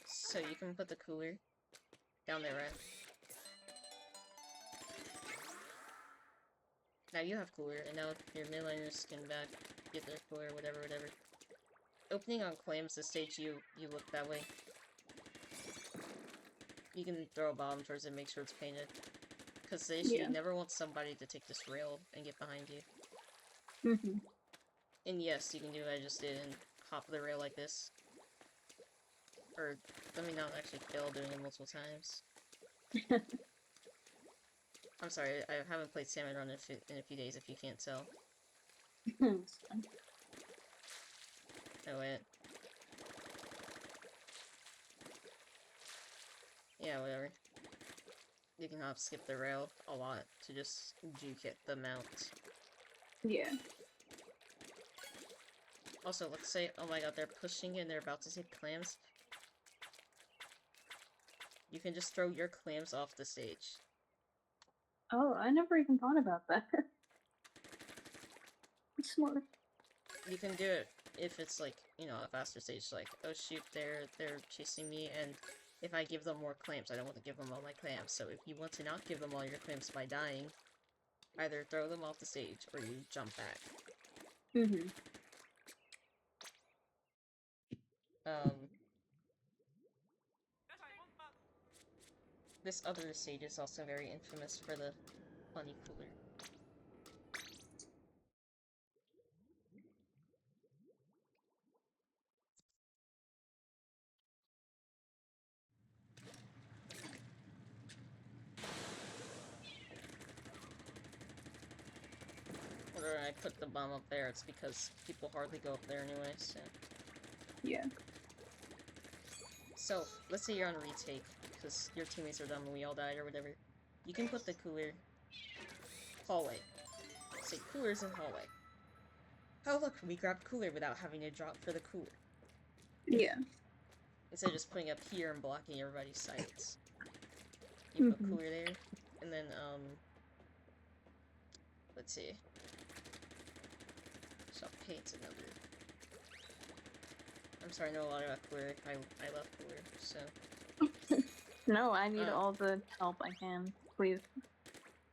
So you can put the cooler down there, right? Now you have cooler, and now your mid laners can back get their cooler, whatever. Opening on clams, the stage you look that way. You can throw a bomb towards it, make sure it's painted. Because the issue, you never want somebody to take this rail and get behind you. And yes, you can do what I just did and hop the rail like this. Or, let me not actually fail doing it multiple times. I'm sorry, I haven't played Salmon Run in a few days, if you can't tell. Oh, wait. Yeah, whatever. You can hop skip the rail a lot to just juke hit the mount. Yeah. Also, let's say, oh my god, they're pushing and they're about to take clams. You can just throw your clams off the stage. Oh, I never even thought about that. It's smart. You can do it if it's like, you know, a faster stage, like, oh shoot, they're chasing me, and if I give them more clams, I don't want to give them all my clams. So if you want to not give them all your clams by dying, either throw them off the stage or you jump back. This other stage is also very infamous for the honey cooler. Whether I put the bomb up there, it's because people hardly go up there anyway, so... Yeah. So, let's say you're on a retake, because your teammates are dumb and we all died or whatever. You can put the cooler... hallway. Say, cooler's in hallway. Oh look, we grabbed cooler without having to drop for the cooler. Yeah. Instead of just putting up here and blocking everybody's sights. You put cooler there, and then, let's see. Shop paint's another. I'm sorry, I know a lot about cooler. I love cooler, so... No, I need all the help I can, please.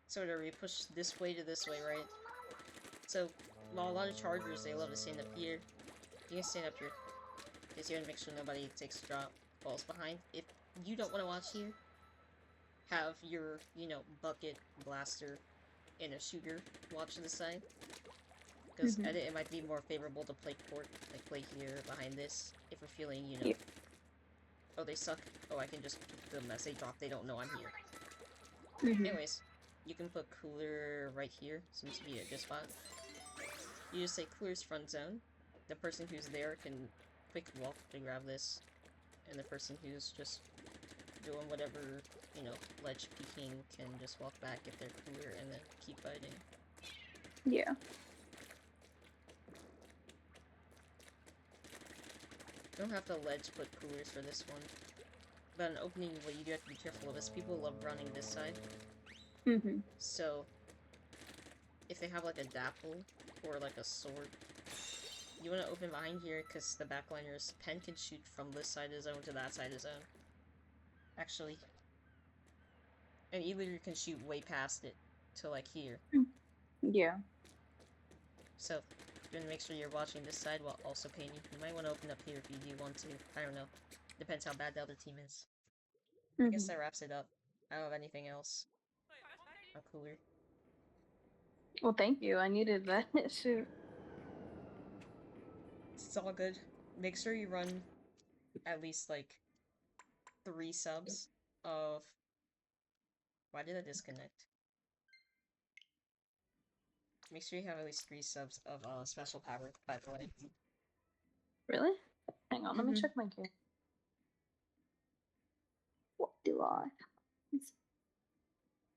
So whatever, you push this way to this way, right? So, while a lot of chargers, they love to stand up here. You can stand up here. Because you want to make sure nobody takes a drop, falls behind. If you don't want to watch here, have your, you know, bucket, blaster, and a shooter watch to the side. Because it might be more favorable to play court, like play here, behind this, if we're feeling, you know, oh, they suck, oh, I can just kick them as they drop, they don't know I'm here. Anyways, you can put cooler right here, seems to be a good spot. You just say cooler's front zone. The person who's there can quick walk to grab this, and the person who's just doing whatever, you know, ledge peeking can just walk back, get their cooler, and then keep fighting. Yeah. You don't have to ledge put coolers for this one. But an opening, what you do have to be careful of is people love running this side. So, if they have like a dapple or like a sword, you want to open behind here because the backliner's pen can shoot from this side of zone to that side of zone. Actually. And either you can shoot way past it to like here. Yeah. So, you want to make sure you're watching this side while also painting. You might want to open up here if you do want to. I don't know. Depends how bad the other team is. I guess that wraps it up. I don't have anything else. Cooler. Well, thank you. I needed that. Shoot. It's all good. Make sure you run at least like 3 subs of. Why did I disconnect? Make sure you have at least 3 subs of special power, by the way. Really? Hang on, let me check my gear. What do I?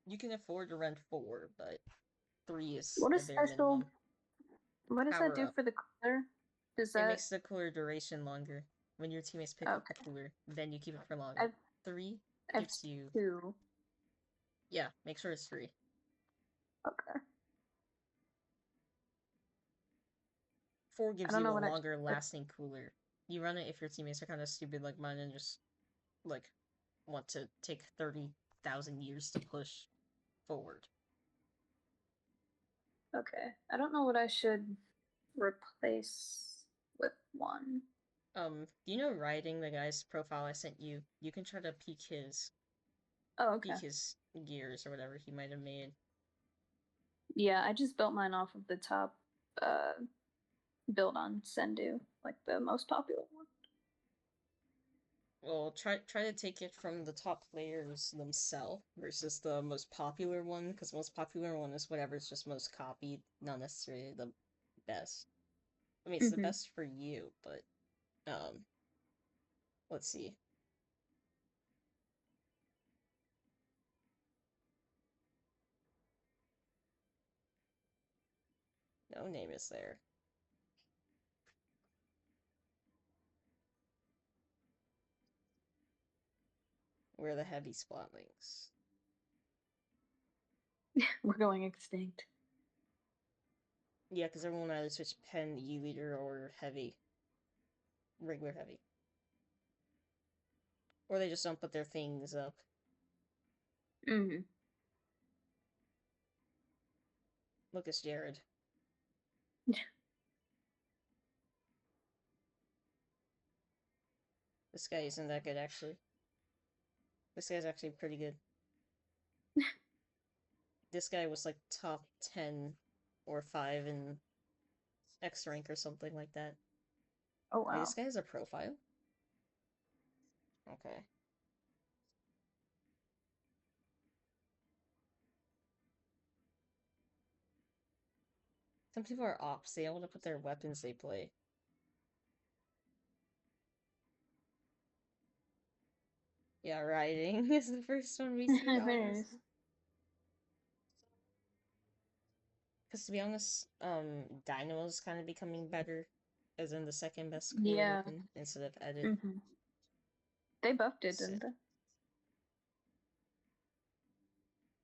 You can afford to run 4, but 3 is What the is bare special? minimum. What does that Power do up. for the cooler? Does It that? makes the cooler duration longer. When your teammates pick up the Okay. cooler, then you keep it for longer. I've 3 I've gives you. 2. Yeah, make sure it's 3. Okay. 4 I gives don't you know a what I. longer lasting cooler. You run it if your teammates are kind of stupid like mine and just like want to take 30,000 years to push forward. Okay. I don't know what I should replace with 1. Do you know Riding, the guy's profile I sent you? You can try to Oh, okay. peek his gears or whatever he might have made. Yeah, I just built mine off of the top build on Sendu, like the most popular one. Well, try to take it from the top players themselves versus the most popular one, because the most popular one is whatever's just most copied, not necessarily the best. I mean, it's the best for you, but let's see. No name is there. Where are the heavy splatlings? We're going extinct. Yeah, because everyone either switch pen, E-liter, or heavy. Regular heavy. Or they just don't put their things up. Lucas Jared. This guy isn't that good, actually. This guy's actually pretty good. This guy was like top 10 or 5 in X rank or something like that. Oh Wait, wow. this guy has a profile? Okay. Some people are ops, they want to put their weapons they play. Yeah, riding is the first one we see, honest. Because to be honest, Dynamo's kind of becoming better, as in the second best cooler Yeah. weapon instead of Edit. They buffed it, didn't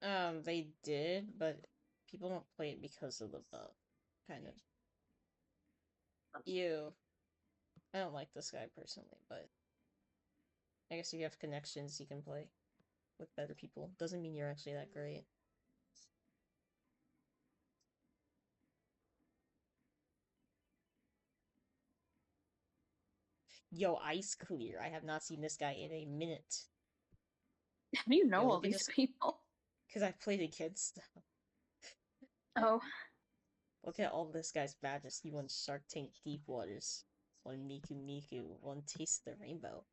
they? They did, but people don't play it because of the buff. Kind of. Ew. I don't like this guy personally, but I guess if you have connections, you can play with better people. Doesn't mean you're actually that great. Yo, Ice Clear. I have not seen this guy in a minute. How do you know Yo, all look at these this. people? Because I've played against them. Oh. Look at all this guy's badges. He won Shark Tank Deep Waters. Won Miku Miku. Won Taste the Rainbow.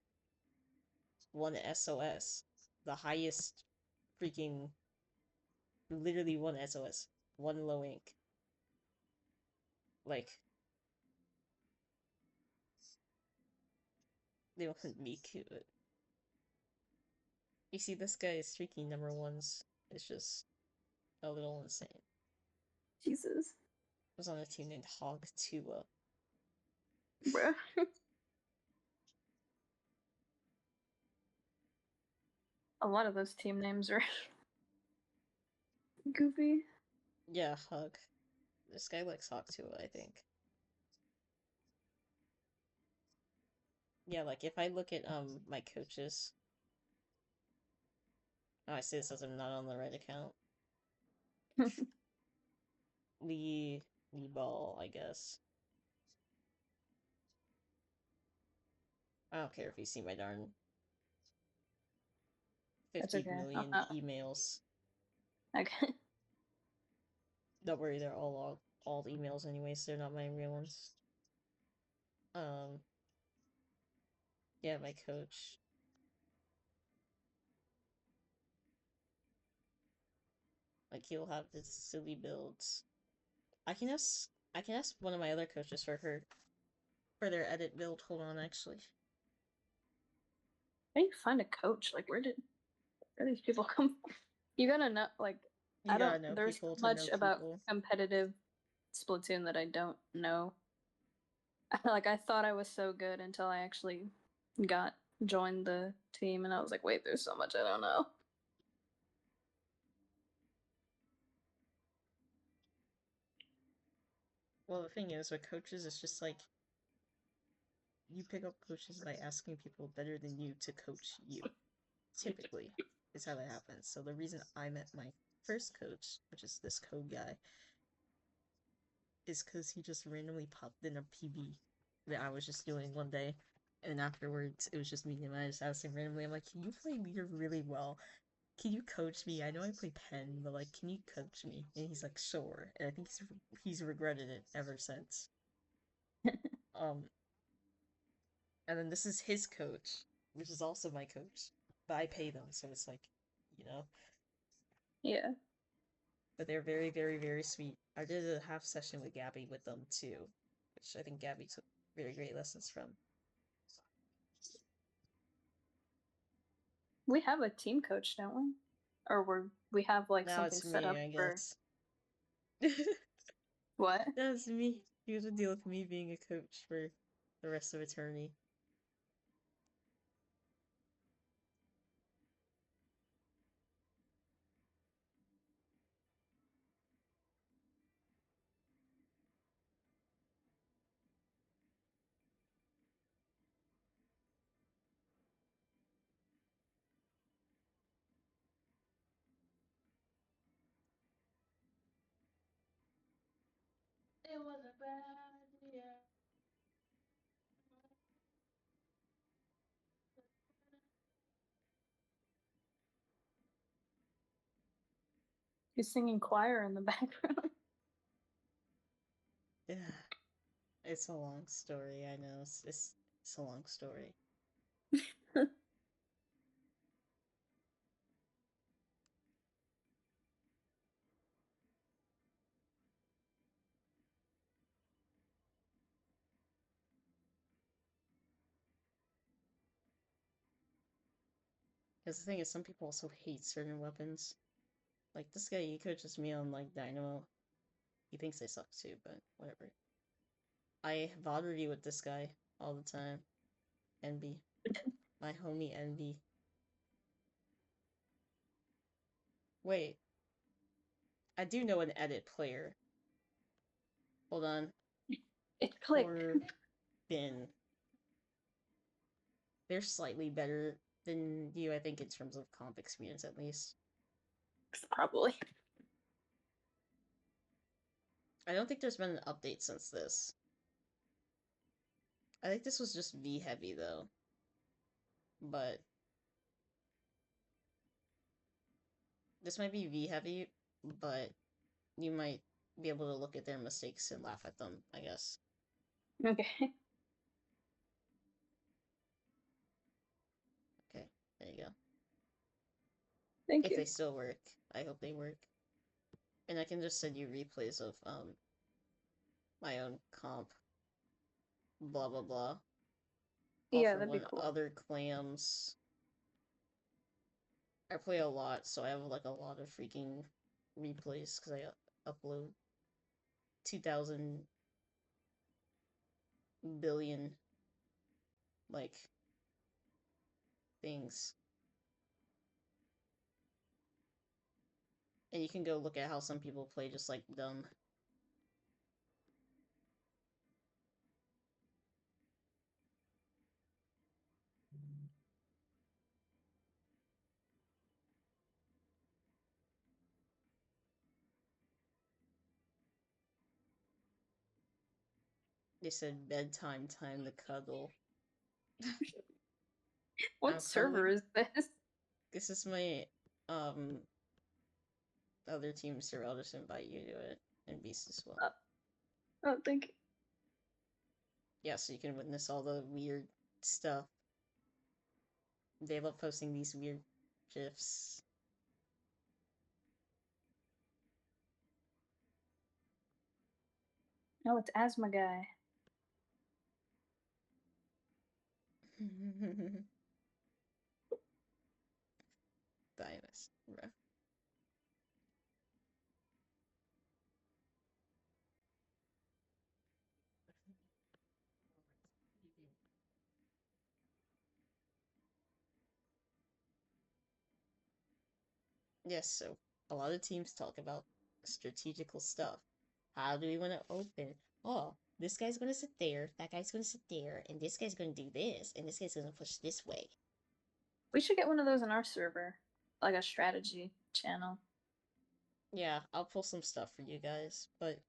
Won SOS. The highest freaking. Literally won SOS. Won Low Ink. Like. They won Miku. You see, this guy is streaking number ones. It's just a little insane. Jesus. I was on a team named Hog Tua. Bruh. A lot of those team names are goofy. Yeah, Hug. This guy likes Hog Tua, I think. Yeah, like if I look at my coaches. Oh, I see this as I'm not on the right account. Lee Ball, I guess. I don't care if you see my darn That's 50 okay. million emails. Okay. Don't worry, they're all emails anyways, they're not my real ones. Um, yeah, my coach. Like he'll have this silly builds. I can ask one of my other coaches for their edit build. Hold on, actually. How do you find a coach? Like, where do these people come from? You gotta know, like, You gotta know there's so people to know much about people. competitive Splatoon that I don't know. Like, I thought I was so good until I actually got joined the team, and I was like, wait, there's so much I don't know. Well, the thing is, with coaches, it's just like you pick up coaches by asking people better than you to coach you. Typically, is how that happens. So the reason I met my first coach, which is this code guy, is because he just randomly popped in a PB that I was just doing one day. And afterwards, it was just me and I just asked him randomly, I'm like, can you play leader really well? Can you coach me? I know I play pen, but like, can you coach me? And he's like, sure. And I think he's regretted it ever since. Um, and then this is his coach, which is also my coach, but I pay them, so it's like, you know. Yeah. But they're very, very, very sweet. I did a half session with Gabby with them too, which I think Gabby took very great lessons from. We have a team coach, don't we? Or we have like Now something it's set me, up I for guess. what? That's me. You have to deal with me being a coach for the rest of eternity. It was a bad year. He's singing choir in the background. Yeah, it's a long story. I know it's a long story. Because the thing is, some people also hate certain weapons. Like this guy, he coaches me on like Dynamo. He thinks they suck too, but whatever. I VOD review with this guy all the time. Envy. My homie Envy. Wait, I do know an edit player. Hold on. It clicked. Corbin. They're slightly better than you, I think, in terms of comp experience at least. Probably. I don't think there's been an update since this. I think this was just V heavy though. But this might be V heavy, but you might be able to look at their mistakes and laugh at them, I guess. Okay. Okay, there you go. Thank If you. they still work. I hope they work. And I can just send you replays of my own comp, blah blah blah. All Yeah, from that'd be when cool. other clams. I play a lot, so I have like a lot of freaking replays because I upload 2,000 billion like things. And you can go look at how some people play just like dumb. They said bedtime time to cuddle. What I'm server cuddling. is this? This is my um other team server. I'll just invite you to it and Beast as well. Oh, oh thank you. Yeah, so you can witness all the weird stuff. They love posting these weird gifs. Oh, it's asthma guy. Thymus. Bruh. Yes, so a lot of teams talk about strategical stuff. How do we want to open? Oh, this guy's going to sit there, that guy's going to sit there, and this guy's going to do this, and this guy's going to push this way. We should get one of those in our server, like a strategy channel. Yeah, I'll pull some stuff for you guys, but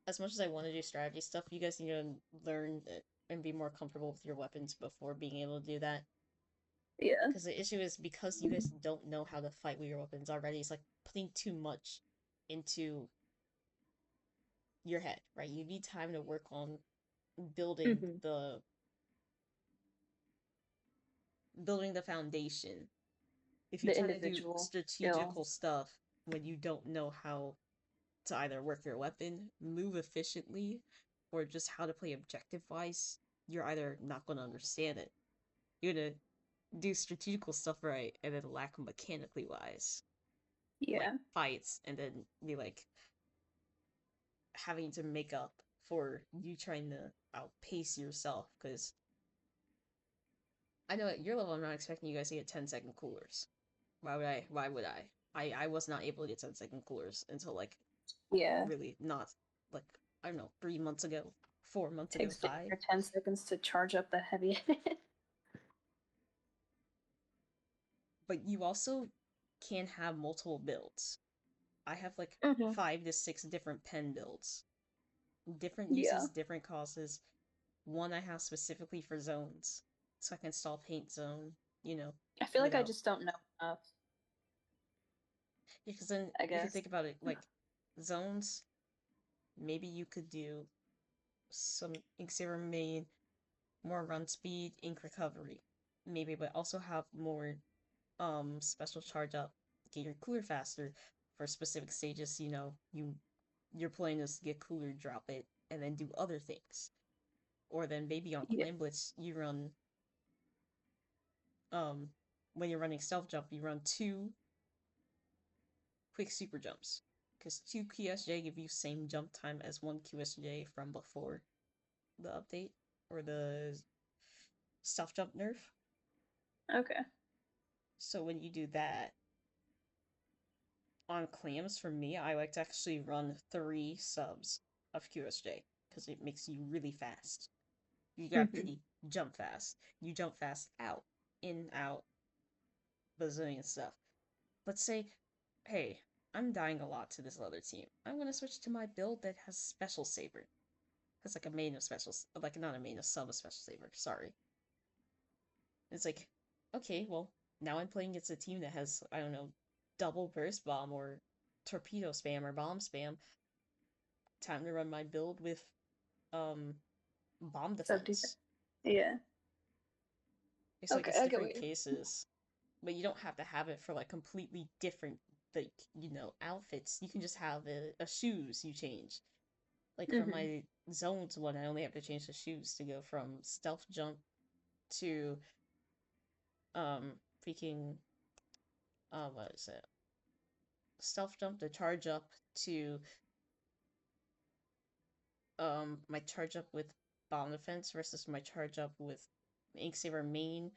as much as I want to do strategy stuff, you guys need to learn and be more comfortable with your weapons before being able to do that. Yeah. Because the issue is because you guys don't know how to fight with your weapons already, it's like putting too much into your head, right? You need time to work on building Mm-hmm. the building the foundation. If you The try to do individual strategical skills. stuff when you don't know how to either work your weapon, move efficiently, or just how to play objective wise, you're either not going to understand it. You're going to do strategical stuff right and then lack mechanically wise, like Yeah. fights, and then be like having to make up for you trying to outpace yourself. Because I know at your level, I'm not expecting you guys to get 10-second coolers. Why would I? Why would I? I was not able to get 10-second coolers until like Yeah. really not like I don't know 3 months ago, 4 months ago, Takes damn five. near 10 seconds to charge up the heavy. But you also can have multiple builds. I have like Mm-hmm. 5 to 6 different pen builds, different Yeah. uses, different causes. One I have specifically for zones, so I can install paint zone. You know, I feel like I without just don't know enough, because then I if you guess. think about it, like zones, maybe you could do some ink saver main, more run speed, ink recovery, maybe, but also have more special charge up, get your cooler faster for specific stages. You know, you're playing this get cooler, drop it, and then do other things. Or then maybe on Yeah. Clan Blitz you run um when you're running stealth jump you run 2 quick super jumps. Because 2 QSJ give you same jump time as 1 QSJ from before the update or the stealth jump nerf. Okay. So when you do that, on clams for me, I like to actually run 3 subs of QSJ because it makes you really fast. You got Mm-hmm. pity, jump fast. You jump fast out, in, out, bazillion stuff. Let's say, hey, I'm dying a lot to this other team. I'm gonna switch to my build that has special saber. Has like a main of special, like not a main, a sub of special saber. Sorry. It's like, okay, well, now I'm playing against a team that has, I don't know, double burst bomb or torpedo spam or bomb spam. Time to run my build with um bomb Sub defense. defense. Yeah. It's like Okay, it's I get different what you. cases, but you don't have to have it for like completely different like outfits. You can just have a shoes you change. Like for Mm-hmm. my zones one, I only have to change the shoes to go from stealth jump to um freaking what is it? Stealth jump to charge up to my charge up with bomb defense versus my charge up with ink saver main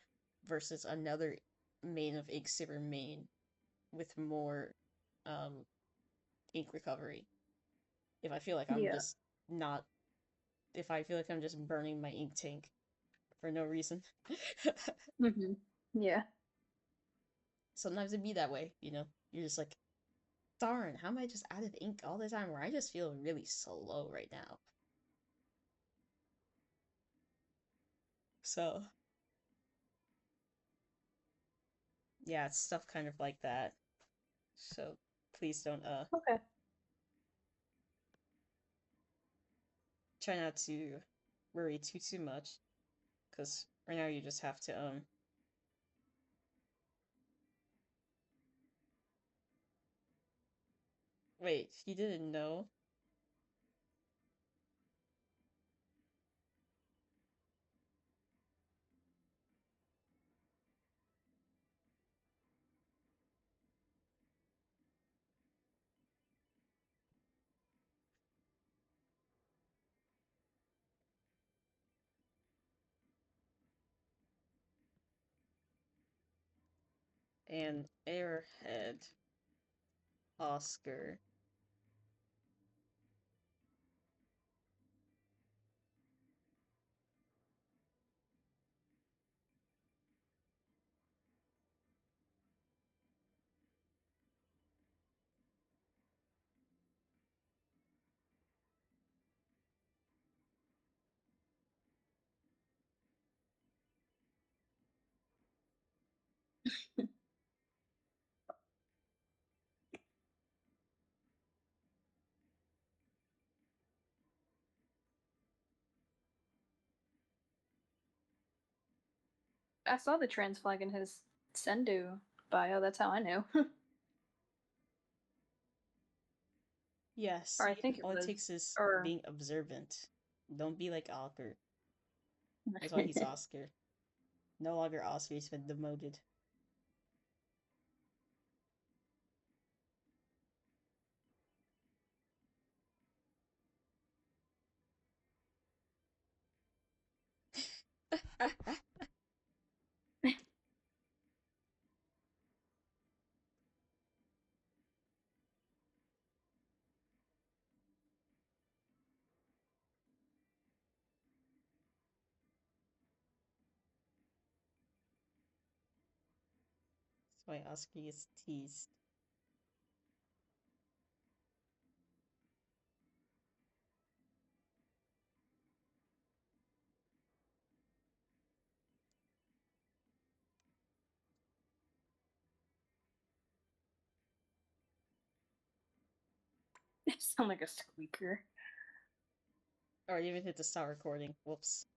versus another main of ink saver main with more um ink recovery. If I feel like I'm Yeah. just not if I feel like I'm just burning my ink tank for no reason. Mm-hmm. Yeah. Sometimes it'd be that way, you know. You're just like, darn, how am I just out of ink all the time? Where I just feel really slow right now. So yeah, it's stuff kind of like that. So please don't Okay. try not to. worry too much, because right now you just have to wait, you didn't know? And Airhead, Oscar. I saw the trans flag in his Sendu bio. That's how I knew. Yeah, Or I see, think it all it was, takes is or being observant. Don't be like Oscar. That's why he's Oscar. No longer Oscar, he's been demoted. That's why Oscar is teased. it sound like a squeaker. Or even hit the start recording. Whoops.